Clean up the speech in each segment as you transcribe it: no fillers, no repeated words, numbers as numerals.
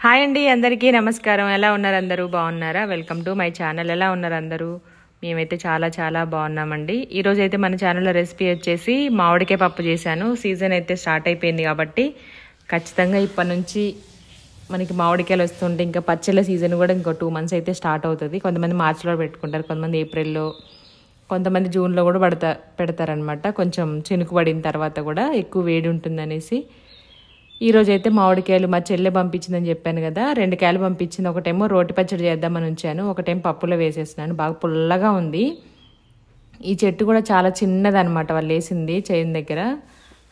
Hi అండి, అందరికీ నమస్కారం. ఎలా ఉన్నారు? అందరూ బాగున్నారా? Welcome to my channel. ఎలా ఉన్నారు అందరూ? మేమైతే చాలా చాలా బాగున్నామండి. ఈరోజు అయితే మన ఛానల్లో రెసిపీ వచ్చేసి మామిడికాయ పప్పు చేశాను. సీజన్ అయితే స్టార్ట్ అయిపోయింది కాబట్టి ఖచ్చితంగా ఇప్పటి నుంచి మనకి మామిడికాయలు వస్తుంటే ఇంకా పచ్చళ్ళ సీజన్ కూడా ఇంకో 2 months అయితే స్టార్ట్ అవుతుంది. కొంతమంది మార్చిలో పెట్టుకుంటారు, కొంతమంది ఏప్రిల్లో, కొంతమంది జూన్లో కూడా పెడతారనమాట. కొంచెం చినుకు పడిన తర్వాత కూడా ఎక్కువ వేడి ఉంటుందనేసి ఈరోజు అయితే మామిడికాయలు మా చెల్లె పంపించిందని చెప్పాను కదా, 2 కాయలు పంపించింది. ఒకటేమో రోటి పచ్చడి చేద్దామని ఉంచాను, ఒకటేమో పప్పులో వేసేసినాను. బాగా పుల్లగా ఉంది. ఈ చెట్టు కూడా చాలా చిన్నదనమాట, వాళ్ళు వేసింది చేను దగ్గర.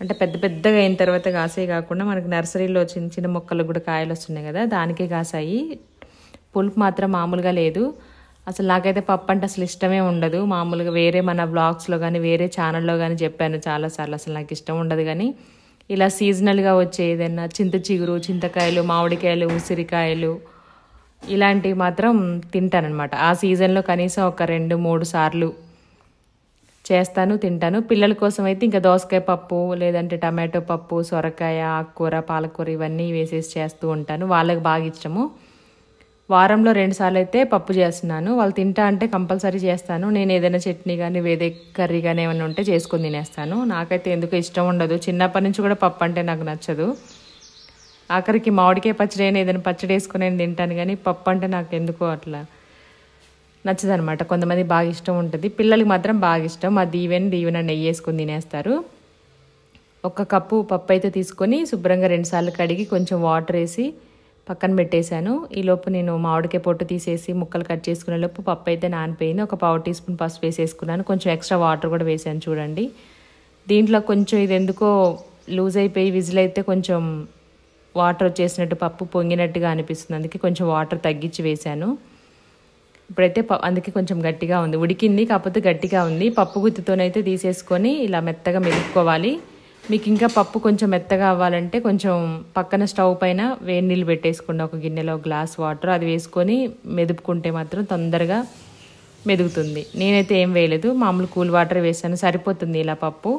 అంటే పెద్ద పెద్దగా అయిన తర్వాత కాసే కాకుండా మనకి నర్సరీలో చిన్న చిన్న మొక్కలకు కూడా కాయలు వస్తున్నాయి కదా, దానికే కాసాయి. పులుపు మాత్రం మామూలుగా లేదు. అసలు నాకైతే పప్పు అంటే అసలు ఇష్టమే ఉండదు. మామూలుగా వేరే మన బ్లాగ్స్లో కానీ వేరే ఛానల్లో కానీ చెప్పాను చాలాసార్లు, అసలు నాకు ఇష్టం ఉండదు. కానీ ఇలా సీజనల్గా వచ్చే ఏదైనా చింత చిగురు, చింతకాయలు, మామిడికాయలు, ఉసిరికాయలు ఇలాంటివి మాత్రం తింటానమాట. ఆ సీజన్లో కనీసం ఒక 2-3 సార్లు చేస్తాను, తింటాను. పిల్లల కోసం అయితే ఇంకా దోసకాయ పప్పు, లేదంటే టమాటో పప్పు, సొరకాయ, ఆకుకూర, పాలకూర ఇవన్నీ వేసేసి చేస్తూ ఉంటాను. వాళ్ళకి బాగా ఇష్టము. వారంలో 2 సార్లు అయితే పప్పు చేస్తున్నాను. వాళ్ళు తింటా అంటే కంపల్సరీ చేస్తాను. నేను ఏదైనా చట్నీ కానీ వేరే కర్రీ కానీ ఏమైనా ఉంటే చేసుకొని తినేస్తాను. నాకైతే ఎందుకు ఇష్టం ఉండదు. చిన్నప్పటి నుంచి కూడా పప్పు అంటే నాకు నచ్చదు. ఆఖరికి మామిడికాయ పచ్చడి అయినా ఏదైనా పచ్చడి వేసుకుని నేను తింటాను, కానీ పప్పు అంటే నాకు ఎందుకో అట్లా నచ్చదనమాట. కొంతమంది బాగా ఇష్టం ఉంటుంది, పిల్లలకి మాత్రం బాగా ఇష్టం. మా దీవెన నెయ్యి వేసుకొని తినేస్తారు. 1 కప్పు పప్పు అయితే తీసుకొని శుభ్రంగా 2 సార్లు కడిగి కొంచెం వాటర్ వేసి పక్కన పెట్టేశాను. ఈలోపు నేను మామిడికాయ పొట్టు తీసేసి ముక్కలు కట్ చేసుకునే లోపు పప్పు అయితే నానిపోయింది. 1 పావు టీ స్పూన్ పసుపు వేసేసుకున్నాను. కొంచెం ఎక్స్ట్రా వాటర్ కూడా వేసాను చూడండి. దీంట్లో కొంచెం ఇది ఎందుకో లూజ్ అయిపోయి విజిల్ అయితే కొంచెం వాటర్ వచ్చేసినట్టు, పప్పు పొంగినట్టుగా అనిపిస్తుంది. అందుకే కొంచెం వాటర్ తగ్గించి వేశాను. ఇప్పుడైతే అందుకే కొంచెం గట్టిగా ఉంది. ఉడికింది కాకపోతే గట్టిగా ఉంది. పప్పు గుత్తితోనైతే తీసేసుకొని ఇలా మెత్తగా మెదుపుకోవాలి. మీకు ఇంకా పప్పు కొంచెం మెత్తగా అవ్వాలంటే కొంచెం పక్కన స్టవ్ పైన వేడి నీళ్ళు పెట్టేసుకోండి. ఒక గిన్నెలో గ్లాస్ వాటర్ అది వేసుకొని మెదుపుకుంటే మాత్రం తొందరగా మెదుగుతుంది. నేనైతే ఏం వేయలేదు, మామూలు కూల్ వాటర్ వేసాను, సరిపోతుంది ఇలా పప్పు.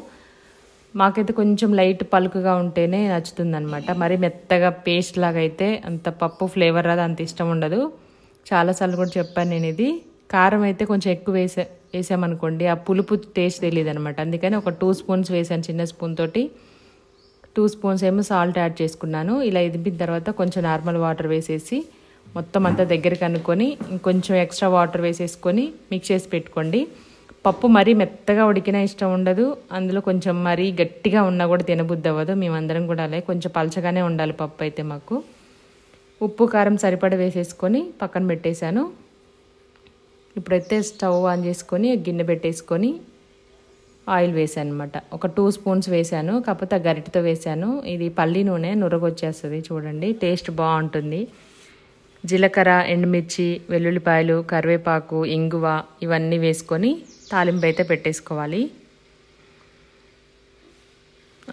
మాకైతే కొంచెం లైట్ పలుకుగా ఉంటేనే నచ్చుతుంది అనమాట. మరి మెత్తగా పేస్ట్ లాగా అయితే అంత పప్పు ఫ్లేవర్ రాదు, అంత ఇష్టం ఉండదు. చాలాసార్లు కూడా చెప్పాను నేను ఇది. కారం అయితే కొంచెం ఎక్కువ వేసామనుకోండి ఆ పులుపు టేస్ట్ తెలియదు అనమాట. అందుకని ఒక 2 స్పూన్స్ వేసాను, చిన్న స్పూన్ తోటి 2 స్పూన్స్ ఏమో సాల్ట్ యాడ్ చేసుకున్నాను. ఇలా ఎదిపిన తర్వాత కొంచెం నార్మల్ వాటర్ వేసేసి మొత్తం అంతా దగ్గరికి అనుకొని ఇంకొంచెం ఎక్స్ట్రా వాటర్ వేసేసుకొని మిక్స్ చేసి పెట్టుకోండి. పప్పు మరీ మెత్తగా ఉడికినా ఇష్టం ఉండదు, అందులో కొంచెం మరీ గట్టిగా ఉన్నా కూడా తినబుద్ధి అవ్వదు. మేమందరం కూడా అలాగే కొంచెం పలచగానే ఉండాలి పప్పు అయితే మాకు. ఉప్పు కారం సరిపడ వేసేసుకొని పక్కన పెట్టేశాను. ఇప్పుడైతే స్టవ్ ఆన్ చేసుకొని గిన్నె పెట్టేసుకొని ఆయిల్ వేసాను అనమాట. ఒక 2 స్పూన్స్ వేసాను, కాకపోతే ఆ గరిటెతో వేసాను. ఇది పల్లి నూనె, నురగొచ్చేస్తుంది చూడండి, టేస్ట్ బాగుంటుంది. జీలకర్ర, ఎండుమిర్చి, వెల్లుల్లిపాయలు, కరివేపాకు, ఇంగువ ఇవన్నీ వేసుకొని తాలింపు అయితే పెట్టేసుకోవాలి.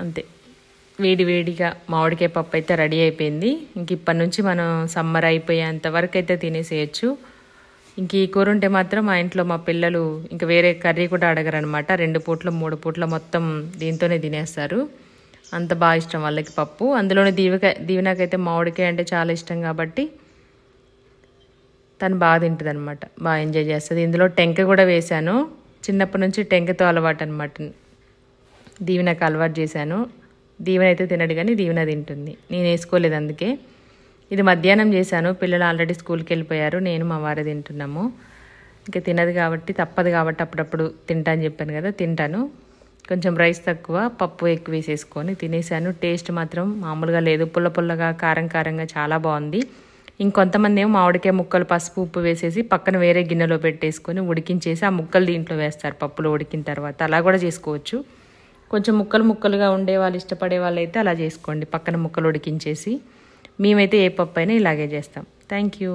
అంతే, వేడి వేడిగా మామిడికాయ పప్పు అయితే రెడీ అయిపోయింది. ఇంక ఇప్పటి నుంచి మనం సమ్మర్ అయిపోయేంత వరకు అయితే తినేసేయచ్చు. ఇంక ఈ కూర ఉంటే మాత్రం మా ఇంట్లో మా పిల్లలు ఇంకా వేరే కర్రీ కూడా అడగరనమాట. 2 పూట్ల 3 పూట్ల మొత్తం దీంతోనే తినేస్తారు. అంత బాగా ఇష్టం వాళ్ళకి పప్పు. అందులోనే దీవెనకైతే మామిడికాయ అంటే చాలా ఇష్టం కాబట్టి తను బాగా తింటుంది అనమాట, బాగా ఎంజాయ్ చేస్తుంది. ఇందులో టెంక కూడా వేశాను. చిన్నప్పటి నుంచి టెంకతో అలవాటు అనమాట, దీవెనకు అలవాటు చేశాను. దీవెన అయితే తినడు కానీ దీవెన తింటుంది, నేను వేసుకోలేదు అందుకే. ఇది మధ్యాహ్నం చేశాను, పిల్లలు ఆల్రెడీ స్కూల్కి వెళ్ళిపోయారు, నేను మా వారు తింటున్నాము. ఇంకా తినదు కాబట్టి తప్పదు కాబట్టి అప్పుడప్పుడు తింటా అని చెప్పాను కదా, తింటాను. కొంచెం రైస్ తక్కువ పప్పు ఎక్కువ వేసేసుకొని తినేసాను. టేస్ట్ మాత్రం మామూలుగా లేదు, పుల్ల పుల్లగా కారం కారంగా చాలా బాగుంది. ఇంకొంతమంది ఏమో మామిడికాయ ముక్కలు పసుపు ఉప్పు వేసేసి పక్కన వేరే గిన్నెలో పెట్టేసుకొని ఉడికించేసి ఆ ముక్కలు దీంట్లో వేస్తారు పప్పులో ఉడికిన తర్వాత. అలా కూడా చేసుకోవచ్చు. కొంచెం ముక్కలుగా ఉండే వాళ్ళు, ఇష్టపడే వాళ్ళు అయితే అలా చేసుకోండి, పక్కన ముక్కలు ఉడికించేసి. మేమైతే ఏ పప్పు అయినా ఇలాగే చేస్తాం. Thank you.